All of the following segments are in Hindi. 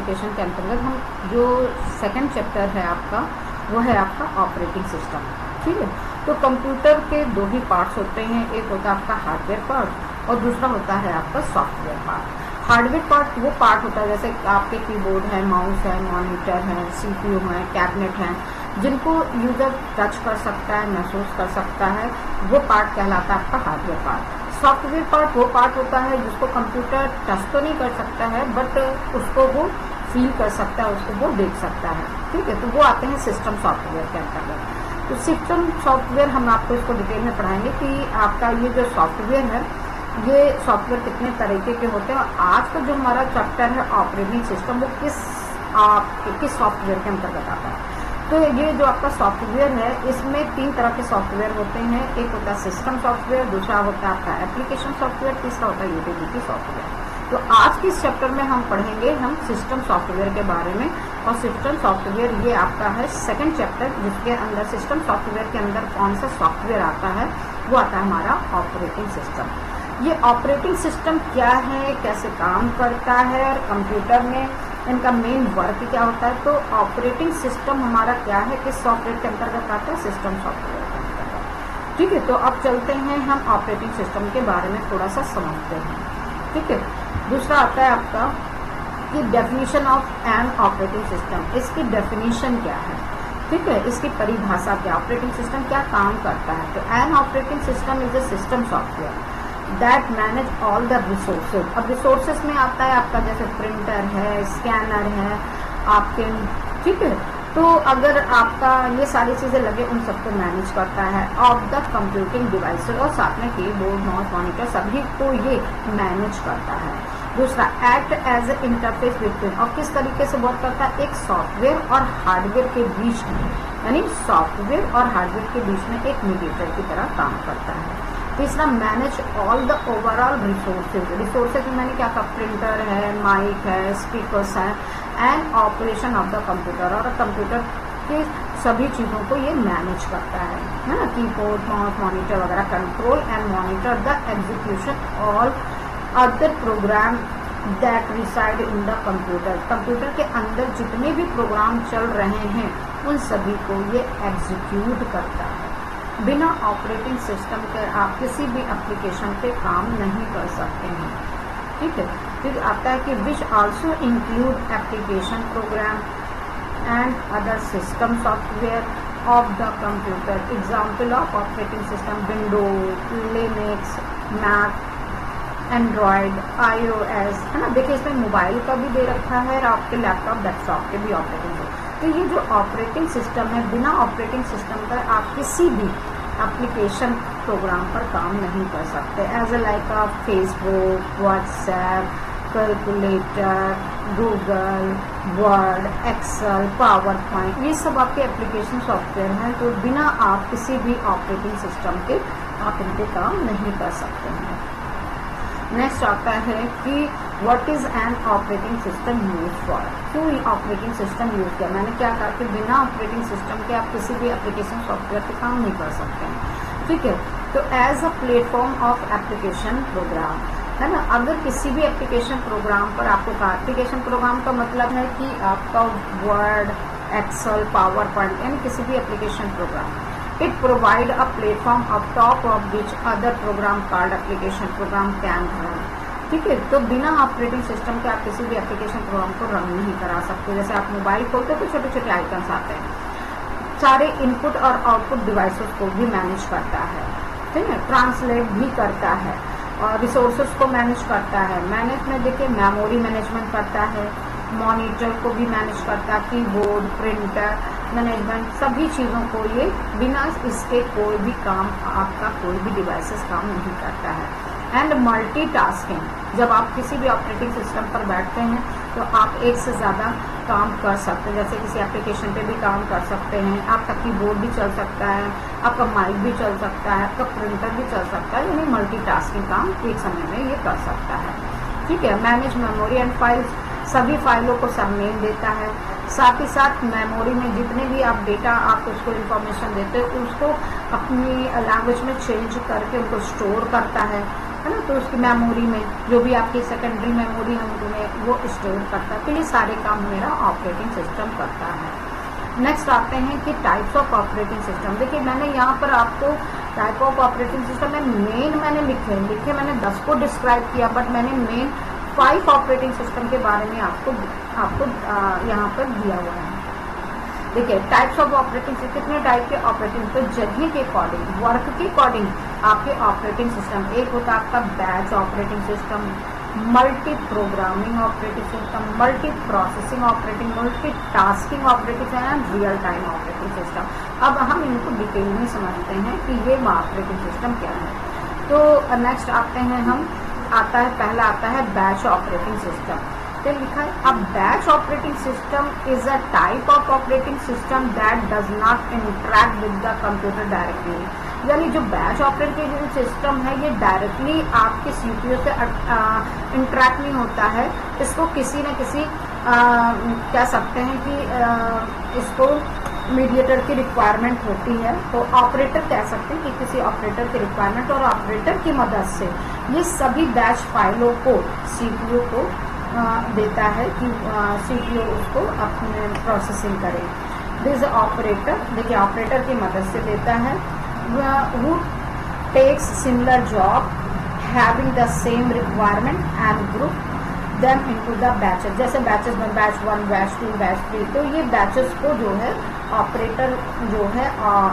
एप्लीकेशन के अंतर्गत हम जो सेकंड चैप्टर है आपका, वो है आपका ऑपरेटिंग सिस्टम। ठीक है, तो कंप्यूटर के दो ही पार्ट्स होते हैं, एक होता है आपका हार्डवेयर पार्ट और दूसरा होता है आपका सॉफ्टवेयर पार्ट। हार्डवेयर पार्ट वो पार्ट होता है जैसे आपके कीबोर्ड है, माउस है, मॉनिटर है, सीपीयू है, कैबिनेट है, जिनको यूजर टच कर सकता है, महसूस कर सकता है, वो पार्ट कहलाता है आपका हार्डवेयर पार्ट। सॉफ्टवेयर पार्ट वो पार्ट होता है जिसको कंप्यूटर टच तो नहीं कर सकता है, बट उसको वो फील कर सकता है, उसको वो देख सकता है। ठीक है, तो वो आते हैं सिस्टम सॉफ्टवेयर के अंतर्गत। तो सिस्टम सॉफ्टवेयर हम आपको इसको डिटेल में पढ़ाएंगे कि आपका ये जो सॉफ्टवेयर है, ये सॉफ्टवेयर कितने तरीके के होते हैं। और आज का जो हमारा चैप्टर है ऑपरेटिंग सिस्टम, वो किस सॉफ्टवेयर के अंतर्गत आता है। तो ये जो आपका सॉफ्टवेयर है, इसमें 3 तरह के सॉफ्टवेयर होते हैं। एक होता है सिस्टम सॉफ्टवेयर, दूसरा होता है आपका एप्लीकेशन सॉफ्टवेयर, तीसरा होता है यूटिलिटी सॉफ्टवेयर। तो आज के इस चैप्टर में हम पढ़ेंगे हम सिस्टम सॉफ्टवेयर के बारे में। और सिस्टम सॉफ्टवेयर ये आपका है सेकंड चैप्टर, जिसके अंदर सिस्टम सॉफ्टवेयर के अंदर कौन सा सॉफ्टवेयर आता है, वो आता है हमारा ऑपरेटिंग सिस्टम। ये ऑपरेटिंग सिस्टम क्या है, कैसे काम करता है और कंप्यूटर में इनका मेन वर्क क्या होता है। तो ऑपरेटिंग सिस्टम हमारा क्या है, किस सॉफ्टवेयर के अंतर्गत आता है, सिस्टम सॉफ्टवेयर के अंतर्गत। ठीक है, तो अब चलते हैं हम ऑपरेटिंग सिस्टम के बारे में थोड़ा सा समझते हैं। ठीक है, दूसरा आता है आपका कि definition of an operating system. इसकी डेफिनेशन क्या है, ठीक है, इसकी परिभाषा क्या, ऑपरेटिंग सिस्टम क्या काम करता है। तो an operating system is a system software that manage all the resources. अब रिसोर्सेज में आता है आपका जैसे प्रिंटर है, स्कैनर है आपके, ठीक है, तो अगर आपका ये सारी चीज़ें लगे, उन सबको मैनेज करता है। ऑफ द कंप्यूटिंग डिवाइसेज, और साथ में कीबोर्ड, माउस, मॉनिटर सभी को ये मैनेज करता है। दूसरा, act as a interface between, और किस तरीके से वर्क करता है, एक सॉफ्टवेयर और हार्डवेयर के बीच में, यानी सॉफ्टवेयर और हार्डवेयर के बीच में एक मीडिएटर की तरह काम करता है। तीसरा, manage all the overall resources. Resources में मैंने क्या कहा, प्रिंटर है, माइक है, स्पीकर्स है, and operation of the computer, और कंप्यूटर की सभी चीज़ों को ये मैनेज करता है ना, कीबोर्ड, माउस, मॉनिटर वगैरह, control and monitor the execution all other program that reside in the computer. Computer के अंदर जितने भी प्रोग्राम चल रहे हैं, उन सभी को ये एग्जीक्यूट करता है। बिना ऑपरेटिंग सिस्टम के आप किसी भी एप्लीकेशन पे काम नहीं कर सकते हैं। ठीक है, फिर आता है कि which also include application program and other system software of the computer. Example of operating system, Windows, Linux, Mac, Android, iOS, है ना। देखिए इसमें मोबाइल का भी दे रखा है और आपके लैपटॉप, डेस्कटॉप के भी ऑपरेटिंग है। तो ये जो ऑपरेटिंग सिस्टम है, बिना ऑपरेटिंग सिस्टम का आप किसी भी एप्लीकेशन प्रोग्राम पर काम नहीं कर सकते। As a like of Facebook, WhatsApp, calculator, Google, Word, Excel, PowerPoint, ये सब आपके एप्लीकेशन सॉफ्टवेयर हैं। तो बिना आप किसी भी ऑपरेटिंग सिस्टम के आप इनके काम नहीं कर सकते हैं। नेक्स्ट आता है कि what is an operating system use for. क्यों ऑपरेटिंग सिस्टम यूज किया, मैंने क्या कहा कि बिना ऑपरेटिंग सिस्टम के आप किसी भी एप्लीकेशन सॉफ्टवेयर पे काम नहीं कर सकते हैं। ठीक है, तो as a platform of application program, है ना। अगर किसी भी एप्लीकेशन प्रोग्राम पर आपको कहा, एप्लीकेशन प्रोग्राम का मतलब है कि आपका वर्ड, एक्सेल, पावर पॉइंट, यानी किसी भी application program, it provide a platform of top of which other program called application program can run। ठीक है, तो बिना ऑपरेटिंग सिस्टम के आप किसी भी एप्लीकेशन प्रोग्राम को रन नहीं करा सकते। जैसे आप मोबाइल खोलते हो तो छोटे छोटे आइकन्स आते हैं, सारे इनपुट और आउटपुट डिवाइसेस को भी मैनेज करता है, ठीक है, ट्रांसलेट भी करता है और रिसोर्सेज को मैनेज करता है। मैनेजमेंट देखिए, मेमोरी मैनेजमेंट करता है, मॉनिटर को भी मैनेज करता है, कीबोर्ड, प्रिंटर मैनेजमेंट, सभी चीज़ों को ये बिना इसके कोई भी काम, आपका कोई भी डिवाइसेस काम नहीं करता है। एंड मल्टीटास्किंग, जब आप किसी भी ऑपरेटिंग सिस्टम पर बैठते हैं तो आप एक से ज़्यादा काम कर सकते हैं। जैसे किसी एप्लीकेशन पे भी काम कर सकते हैं, आपका कीबोर्ड भी चल सकता है, आपका माइक भी चल सकता है, आपका प्रिंटर भी चल सकता है, यानी मल्टीटास्किंग काम एक समय में ये कर सकता है। ठीक है, मैनेज मेमोरी एंड फाइल्स, सभी फाइलों को सब नेम देता है। साथ ही साथ मेमोरी में जितने भी आप डेटा, आप उसको इन्फॉर्मेशन देते हो, उसको अपनी लैंग्वेज में चेंज करके उनको स्टोर करता है। है ना, तो उसकी मेमोरी में जो भी आपकी सेकेंडरी मेमोरी है उनमें वो स्टोर करता है। तो ये सारे काम मेरा ऑपरेटिंग सिस्टम करता है। नेक्स्ट आते हैं कि टाइप्स ऑफ ऑपरेटिंग सिस्टम। देखिए मैंने यहाँ पर आपको टाइप ऑफ ऑपरेटिंग सिस्टम में मेन मैंने लिखे मैंने 10 को डिस्क्राइब किया, बट मैंने मेन 5 ऑपरेटिंग सिस्टम के बारे में आपको यहाँ पर दिया हुआ है। देखिए टाइप्स ऑफ ऑपरेटिंग सिस्टम, कितने टाइप के ऑपरेटिंग, तो जगह के अकॉर्डिंग, वर्क के अकॉर्डिंग आपके ऑपरेटिंग सिस्टम। एक होता है आपका batch operating system, multi programming operating system, multi processing operating, multi tasking operating system and real time operating system. अब हम इनको डिटेल में समझते हैं कि ये ऑपरेटिंग सिस्टम क्या है। तो नेक्स्ट आते हैं हम, पहला आता है बैच ऑपरेटिंग सिस्टम। क्या लिखा है, अब batch operating system is a type of operating system that does not interact with the computer directly. यानी जो बैच ऑपरेटिंग सिस्टम है ये डायरेक्टली आपके सीपीयू से इंटरैक्ट नहीं होता है। इसको किसी न किसी कह सकते हैं कि इसको मीडिएटर की रिक्वायरमेंट होती है। तो ऑपरेटर कह सकते हैं कि किसी ऑपरेटर की रिक्वायरमेंट, और ऑपरेटर की मदद से ये सभी बैच फाइलों को सीपीयू को देता है कि सीपीयू उसको अपने प्रोसेसिंग करे। दिस ऑपरेटर, देखिए ऑपरेटर की मदद से देता है। who takes similar job having the same requirement and group them into the batches, जैसे बैचेस में बैच 1, बैच 2, बैच 3, तो ये बैचेस को जो है ऑपरेटर जो है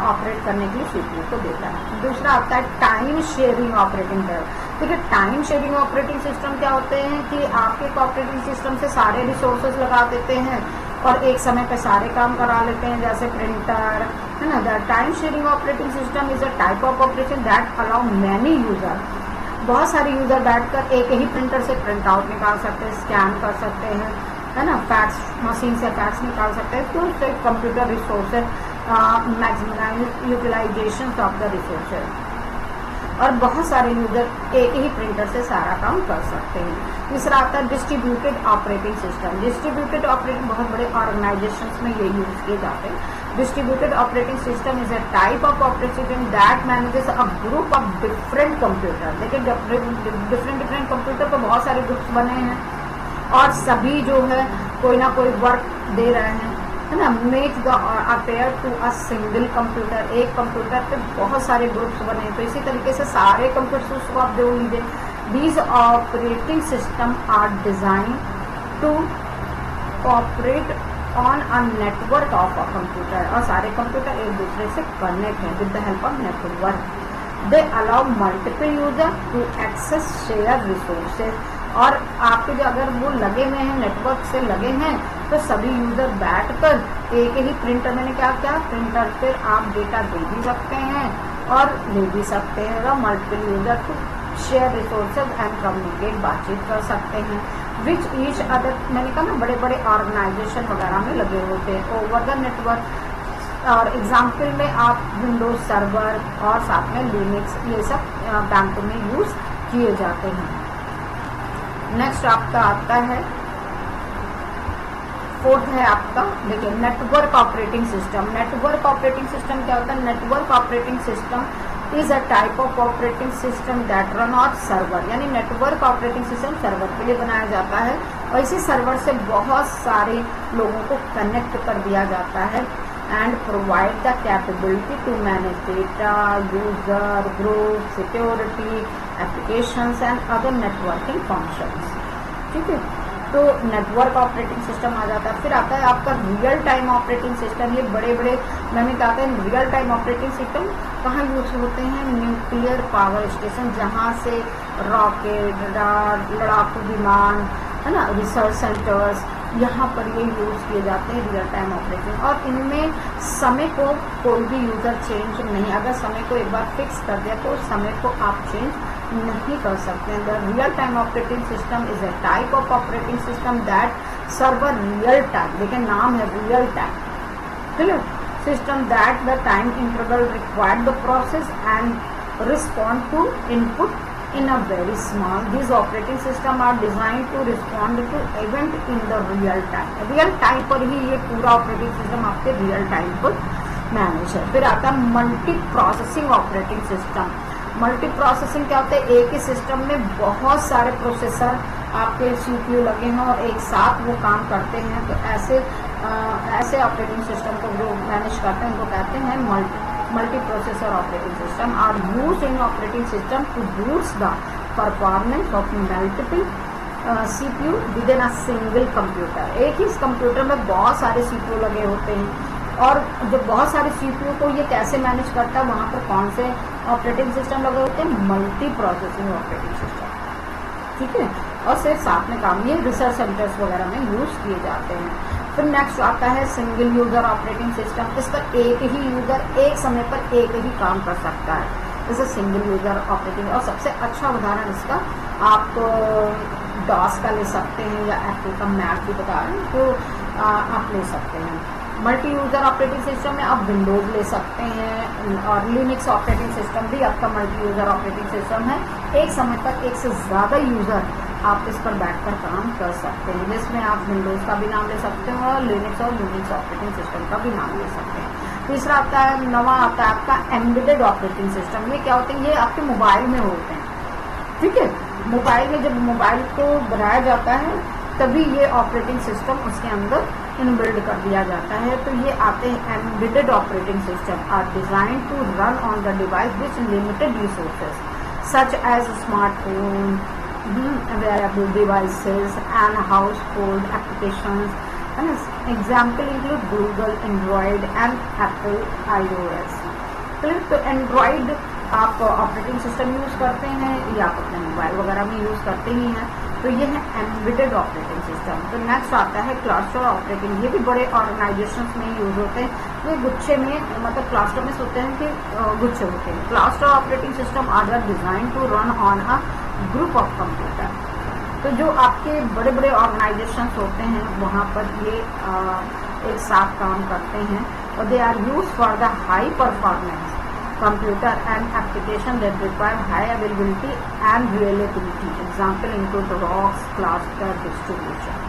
ऑपरेट करने के लिए सीपीयू को देता है। दूसरा आता है टाइम शेयरिंग ऑपरेटिंग सिस्टम। देखिए टाइम शेयरिंग ऑपरेटिंग सिस्टम क्या होते हैं कि आपके ऑपरेटिंग सिस्टम से सारे रिसोर्सेज लगा देते हैं और एक समय पे सारे काम करा लेते हैं, जैसे प्रिंटर, है ना। The time sharing operating system is a type of operation that allow many user, बहुत सारे यूजर बैठकर एक ही प्रिंटर से प्रिंट आउट निकाल सकते हैं, स्कैन कर सकते हैं, है ना, फैक्स मशीन से फैक्स निकाल सकते हैं। तो उससे computer resources maximize utilization of the resources, और बहुत सारे यूजर एक ही प्रिंटर से सारा काम कर सकते हैं। तीसरा आता है distributed operating system. Distributed operating बहुत बड़े ऑर्गेनाइजेशंस में ये यूज किए जाते हैं। Distributed operating system is a type of operating system that manages a group of different computer. देखिए डिफरेंट कंप्यूटर पर बहुत सारे ग्रुप्स बने हैं और सभी जो है कोई ना कोई वर्क दे रहे हैं, है ना। Make the appear to a single computer, एक कंप्यूटर पे बहुत सारे ग्रुप्स बने हैं, तो इसी तरीके से सारे कंप्यूटर्स को आप जोड़ लीजिए। These operating system are design to operate on a network of a computer, और सारे कंप्यूटर एक दूसरे से कनेक्ट हैं with the help of network. They allow multiple user to access share resources, और आपके जो अगर वो लगे हुए हैं नेटवर्क से लगे हैं तो सभी यूजर बैठकर एक ही प्रिंटर, मैंने क्या क्या प्रिंटर पर आप डेटा दे भी सकते हैं और ले भी सकते हैं, और multiple user to share resources and communicate, बातचीत कर सकते हैं। विच ईच अदर, मैंने कहा ना बड़े बड़े ऑर्गेनाइजेशन वगैरह में लगे होते हैं ओवर द नेटवर्क। और एग्जाम्पल में आप विंडोज सर्वर और साथ में लिनक्स, ये सब बैंकों में यूज किए जाते हैं। नेक्स्ट आपका आता है, फोर्थ है आपका, देखिए network operating system. Network operating system क्या होता है, network operating system is a type of operating system that run on server, यानी नेटवर्क ऑपरेटिंग सिस्टम सर्वर के लिए बनाया जाता है और इसी सर्वर से बहुत सारे लोगों को कनेक्ट कर दिया जाता है and provide the capability to manage data, user, group, security, applications and other networking functions। ठीक है, तो नेटवर्क ऑपरेटिंग सिस्टम आ जाता है। फिर आता है आपका रियल टाइम ऑपरेटिंग सिस्टम। ये बड़े बड़े मैंने कहा था रियल टाइम ऑपरेटिंग सिस्टम कहाँ यूज होते हैं, न्यूक्लियर पावर स्टेशन, जहाँ से रॉकेट, लड़ाकू विमान, है ना, रिसर्च सेंटर्स, यहाँ पर ये यूज़ किए जाते हैं रियल टाइम ऑपरेटिंग। और इनमें समय को कोई भी यूज़र चेंज नहीं, अगर समय को एक बार फिक्स कर दिया तो समय को आप चेंज नहीं कर सकते हैं। The real time operating system is a type of operating system that serve real time, देखिए नाम है real time, clear, system that the time interval required the process and respond to input in a very small. These operating system are designed to respond to event in the real time. Real time पर ही ये पूरा ऑपरेटिंग सिस्टम आपके रियल टाइम पर मैनेज है। फिर आता है multi processing operating system. Multi processing क्या होता है, एक ही सिस्टम में बहुत सारे प्रोसेसर आपके सीपीयू लगे हैं और एक साथ वो काम करते हैं, तो ऐसे ऑपरेटिंग सिस्टम को जो मैनेज करते हैं उनको कहते हैं multi processor operating system are used in operating system to boost the performance of multiple CPU within a single computer. एक ही इस कंप्यूटर में बहुत सारे सीपीयू लगे होते हैं, और जब बहुत सारे सीपीयू को ये कैसे मैनेज करता है, वहाँ पर कौन से ऑपरेटिंग सिस्टम लगे होते हैं, मल्टी प्रोसेसिंग ऑपरेटिंग सिस्टम, ठीक है। और सिर्फ साथ में काम, ये रिसर्च सेंटर्स वगैरह में यूज किए जाते हैं। फिर नेक्स्ट आता है सिंगल यूजर ऑपरेटिंग सिस्टम। इस पर एक ही यूजर एक समय पर एक ही काम कर सकता है, जैसे सिंगल यूजर ऑपरेटिंग। और सबसे अच्छा उदाहरण इसका आप डॉस का ले सकते हैं, या एप्पल का मैक भी बता रहे हैं तो आप ले सकते हैं। मल्टी यूजर ऑपरेटिंग सिस्टम में आप विंडोज ले सकते हैं, और लिनक्स ऑपरेटिंग सिस्टम भी आपका मल्टी यूजर ऑपरेटिंग सिस्टम है। एक समय पर एक से ज़्यादा यूजर आप इस पर बैठकर काम कर सकते हैं, जिसमें आप विंडोज का भी नाम ले सकते हैं और लिनक्स और यूनिक्स ऑपरेटिंग सिस्टम का भी नाम ले सकते हैं। तीसरा आता है, नवा आता है आपका एम्बेडेड ऑपरेटिंग सिस्टम। ये क्या होते हैं, ये आपके मोबाइल में होते हैं, ठीक है। मोबाइल में जब मोबाइल को बनाया जाता है तभी ये ऑपरेटिंग सिस्टम उसके अंदर इनबिल्ड कर दिया जाता है। तो ये आते हैं embedded operating system are design to run on the device which limited resources such as smartphone, wearable devices and household applications. Example include Google Android and Apple iOS. तो एंड्रॉयड आप ऑपरेटिंग सिस्टम यूज़ करते हैं या आप अपने मोबाइल वगैरह में यूज़ करते ही हैं, तो ये है एम्बेडेड ऑपरेटिंग सिस्टम। तो नेक्स्ट आता है क्लस्टर ऑपरेटिंग। ये भी बड़े ऑर्गेनाइजेशंस में यूज होते हैं। ये गुच्छे में, मतलब क्लस्टर में सोचते हैं कि गुच्छे होते हैं। Cluster operating system are design to run on a group of computer. तो जो आपके बड़े बड़े ऑर्गेनाइजेशंस होते हैं वहाँ पर ये एक साथ काम करते हैं, और they are use for the high performance computer and application that require high availability and reliability. Example include Rocks, cluster, distribution,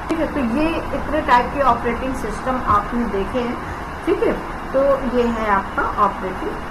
ठीक है। तो ये इतने टाइप के ऑपरेटिंग सिस्टम आपने देखे हैं, ठीक है। तो ये है आपका ऑपरेटिंग